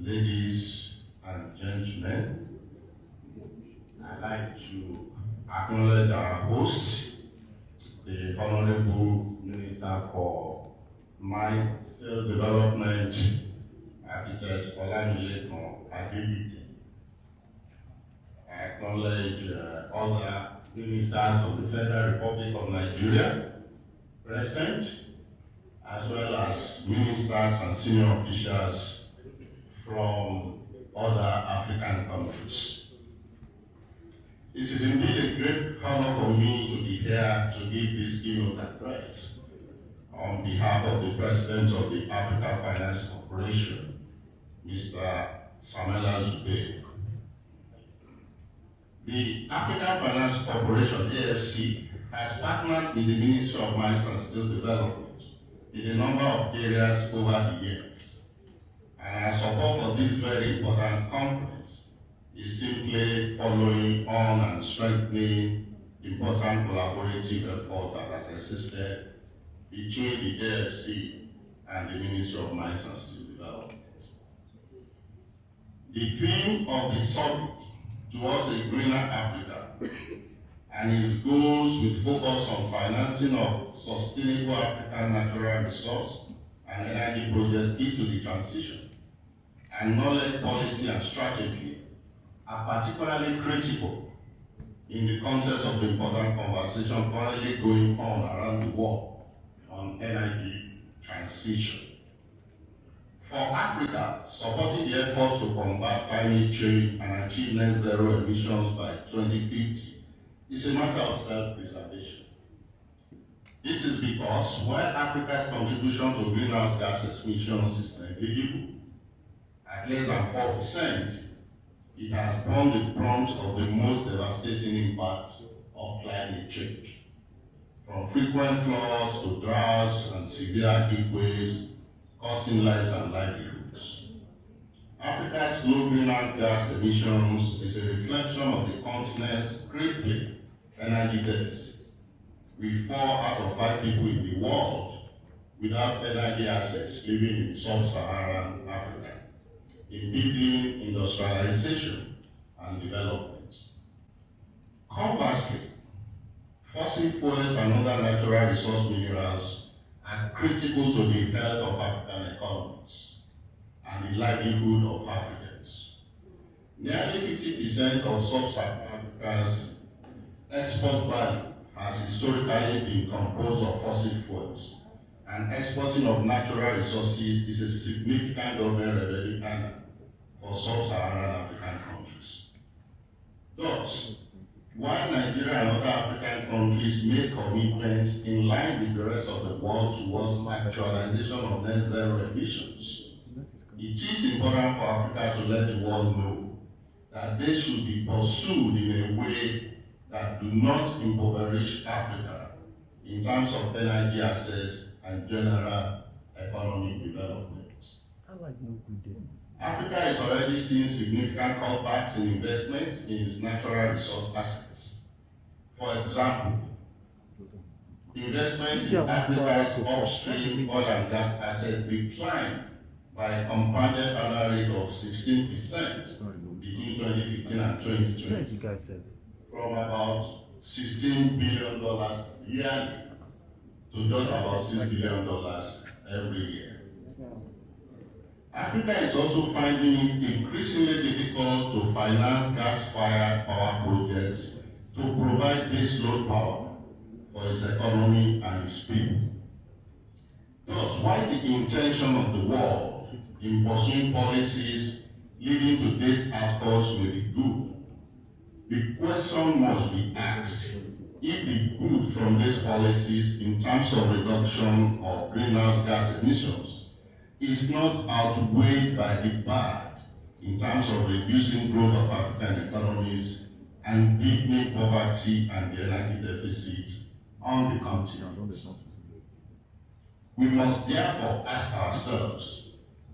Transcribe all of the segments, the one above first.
ladies and gentlemen, I'd like to acknowledge our host, the Honorable Minister for Mine Development, Architect Olamilekon Adebiti. I acknowledge other ministers of the Federal Republic of Nigeria present, as well as ministers and senior officials from other African countries. It is indeed a great honor for me to be here to give this keynote address on behalf of the President of the Africa Finance Corporation, Mr. Samela Zubeyru. The African Finance Corporation, AFC, has partnered with the Ministry of Mines and Steel Development in a number of areas over the years. And our support for this very important conference is simply following on and strengthening important collaborative efforts that has existed between the AFC and the Ministry of Mines and Steel Development. The theme of the summit towards a greener Africa and its goals with focus on financing of sustainable African natural resource and energy projects into the transition and knowledge policy and strategy are particularly critical in the context of the important conversation currently going on around the world on energy transition. For Africa, supporting the efforts to combat climate change and achieve net zero emissions by 2050 is a matter of self-preservation. This is because while Africa's contribution to greenhouse gas emissions is negligible, at less than 4%, it has borne the brunt of the most devastating impacts of climate change, from frequent floods to droughts and severe heat waves, costing lives and livelihoods. Africa's low greenhouse gas emissions is a reflection of the continent's crippling energy deficit, with 4 out of 5 people in the world without energy access living in sub-Saharan Africa, impeding industrialization and development. Conversely, fossil fuels and other natural resource minerals are critical to the health of African economies and the livelihood of Africans. Nearly 50% of sub-Saharan Africa's export value has historically been composed of fossil fuels, and exporting of natural resources is a significant government revenue earner for sub-Saharan African countries. Thus, while Nigeria and other African countries make commitments in line with the rest of the world towards actualization of net zero emissions, it is important for Africa to let the world know that they should be pursued in a way that do not impoverish Africa in terms of energy access and general economic development. Africa is already seeing significant cutbacks in investment in its natural resource assets. For example, investments in Africa's upstream oil and gas assets declined by a compounded annual rate of 16% between 2015 and 2020, from about $16 billion yearly to just about $6 billion every year. Africa is also finding it increasingly difficult to finance gas-fired power projects to provide baseload power for its economy and its people. Thus, while the intention of the world in pursuing policies leading to these outcomes may be good, the question must be asked if the good from these policies in terms of reduction of greenhouse gas emissions is not outweighed by the bad in terms of reducing growth of African economies and deepening poverty and the energy deficit on the continent. We must therefore ask ourselves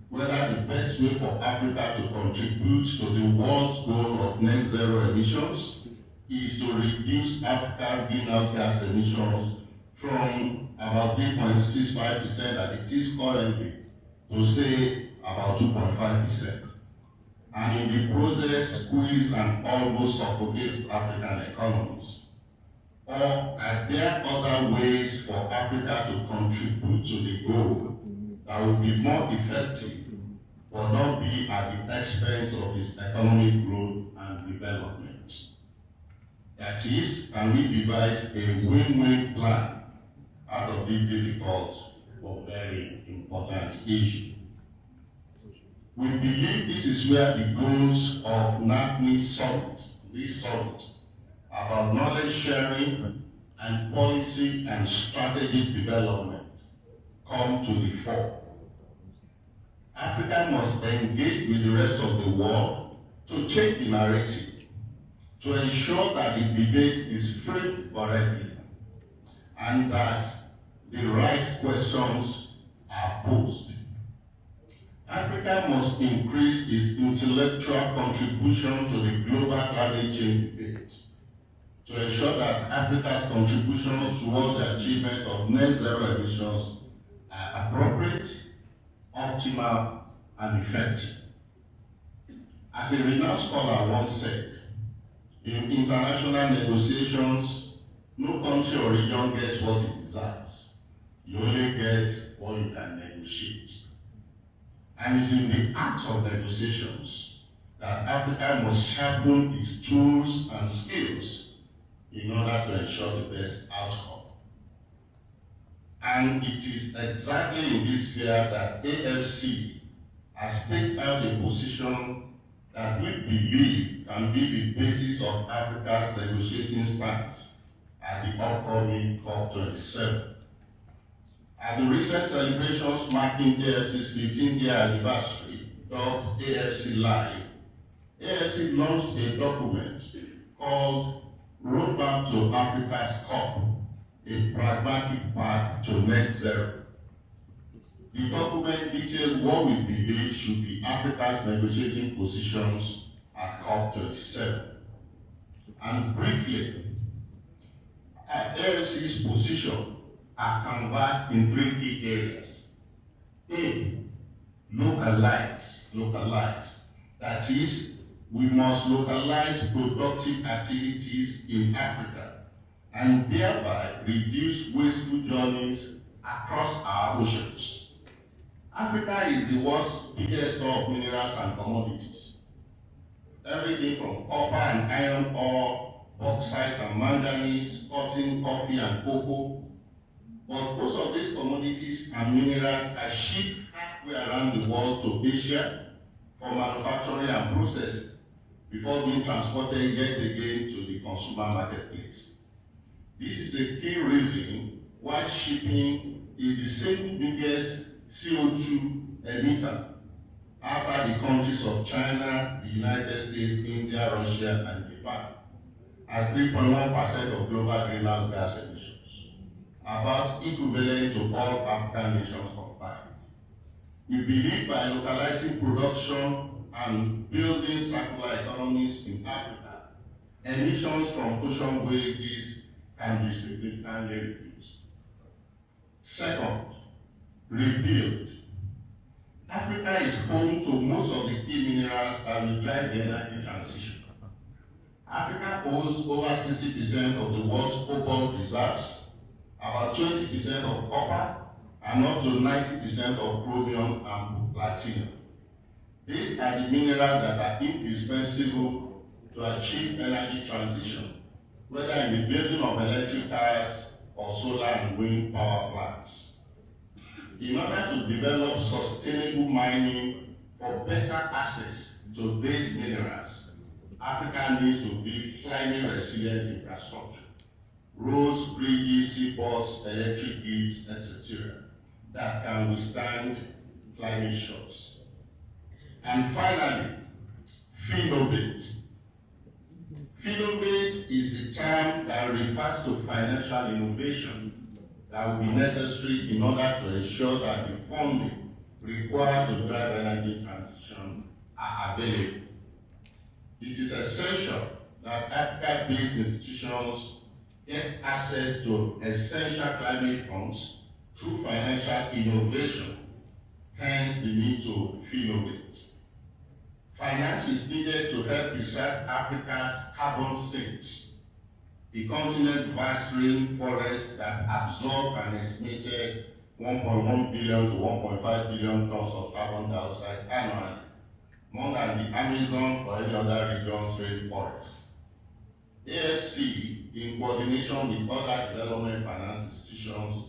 whether the best way for Africa to contribute to the world's goal of net zero emissions is to reduce African greenhouse gas emissions from about 3.65% that it is currently to say about 2.5%. and in the process squeeze and almost suffocate African economies? Or are there other ways for Africa to contribute to the goal that will be more effective but not be at the expense of its economic growth and development? That is, can we devise a win-win plan out of this difficult but very important issue? We believe this is where the goals of NAFNIS summit, this summit, about knowledge sharing and policy and strategic development come to the fore. Africa must engage with the rest of the world to change the narrative, to ensure that the debate is framed correctly and that the right questions are posed. Africa must increase its intellectual contribution to the global climate change debate to ensure that Africa's contributions towards the achievement of net zero emissions are appropriate, optimal, and effective. As a renowned scholar once said, in international negotiations, no country or region gets what it deserves. You only get what you can negotiate. And it's in the act of negotiations that Africa must sharpen its tools and skills in order to ensure the best outcome. And it is exactly in this sphere that AFC has taken out a position that we believe can be the basis of Africa's negotiating stance at the upcoming COP27. At the recent celebrations marking AFC's 15th-year anniversary, dubbed AFC Live, AFC launched a document called Roadmap to Africa's COP, a pragmatic path to net zero. The document detailed what we believe should be Africa's negotiating positions at COP27. And briefly, AFC's position are canvassed in 3 key areas. A, localize. That is, we must localize productive activities in Africa and thereby reduce wasteful journeys across our oceans. Africa is the world's biggest store of minerals and commodities. Everything from copper and iron ore, bauxite and manganese, cotton, coffee and cocoa. But most of these commodities and minerals are shipped halfway around the world to Asia for manufacturing and processing before being transported yet again to the consumer marketplace. This is a key reason why shipping is the single biggest CO2 emitter after the countries of China, the United States, India, Russia, and Japan, at 3.1% of global greenhouse gas emissions, about equivalent to all African nations combined. We believe by localizing production and building circular economies in Africa, emissions from ocean voyages can be significantly reduced. Second, rebuild. Africa is home to most of the key minerals that will drive the energy transition. Africa owns over 60% of the world's cobalt reserves, about 20% of copper, and up to 90% of chromium and platinum. These are the minerals that are indispensable to achieve energy transition, whether in the building of electric cars or solar and wind power plants. In order to develop sustainable mining for better access to these minerals, Africa needs to build climate resilient infrastructure, roads, bridges, seaports, electric grids, etc., that can withstand climate shocks. And finally, Phenovate. Phenovate is a term that refers to financial innovation that will be necessary in order to ensure that the funding required to drive energy transition are available. It is essential that Africa-based institutions get access to essential climate funds through financial innovation, hence the need to Phenovate. Finance is needed to help preserve Africa's carbon sinks, the continent's vast rainforests that absorb an estimated 1.1 billion to 1.5 billion tons of carbon dioxide annually, more than the Amazon or any other region's rainforests. AFC, in coordination with other development finance institutions,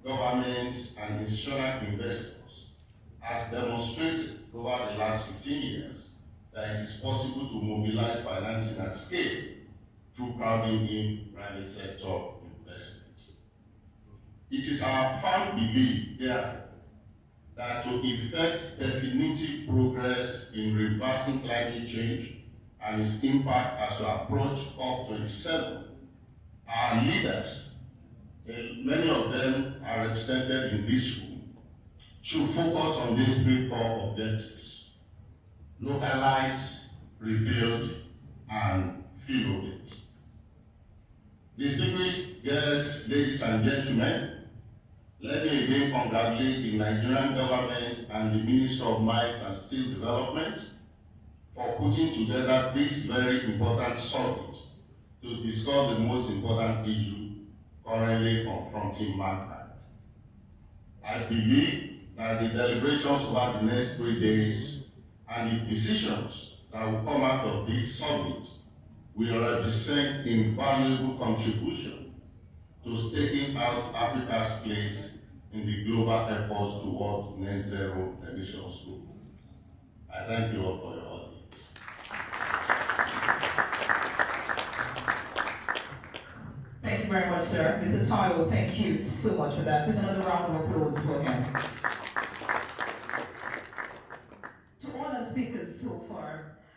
governments, and institutional investors, has demonstrated over the last 15 years that it is possible to mobilize financing at scale through crowding in private sector investment. It is our firm belief, therefore, that to effect definitive progress in reversing climate change and its impact as we approach COP27, our leaders, many of them are represented in this room, should focus on these three core objectives: localize, rebuild, and innovate. Distinguished guests, ladies and gentlemen, let me again congratulate the Nigerian government and the Minister of Mines and Steel Development for putting together this very important summit to discuss the most important issue currently confronting mankind. I believe that the deliberations over the next 3 days and the decisions that will come out of this summit will represent invaluable contribution to staking out Africa's place in the global efforts towards net zero emissions goal. I thank you all for your audience. Thank you very much, sir. Mr. Taro, thank you so much for that. There's another round of applause for him.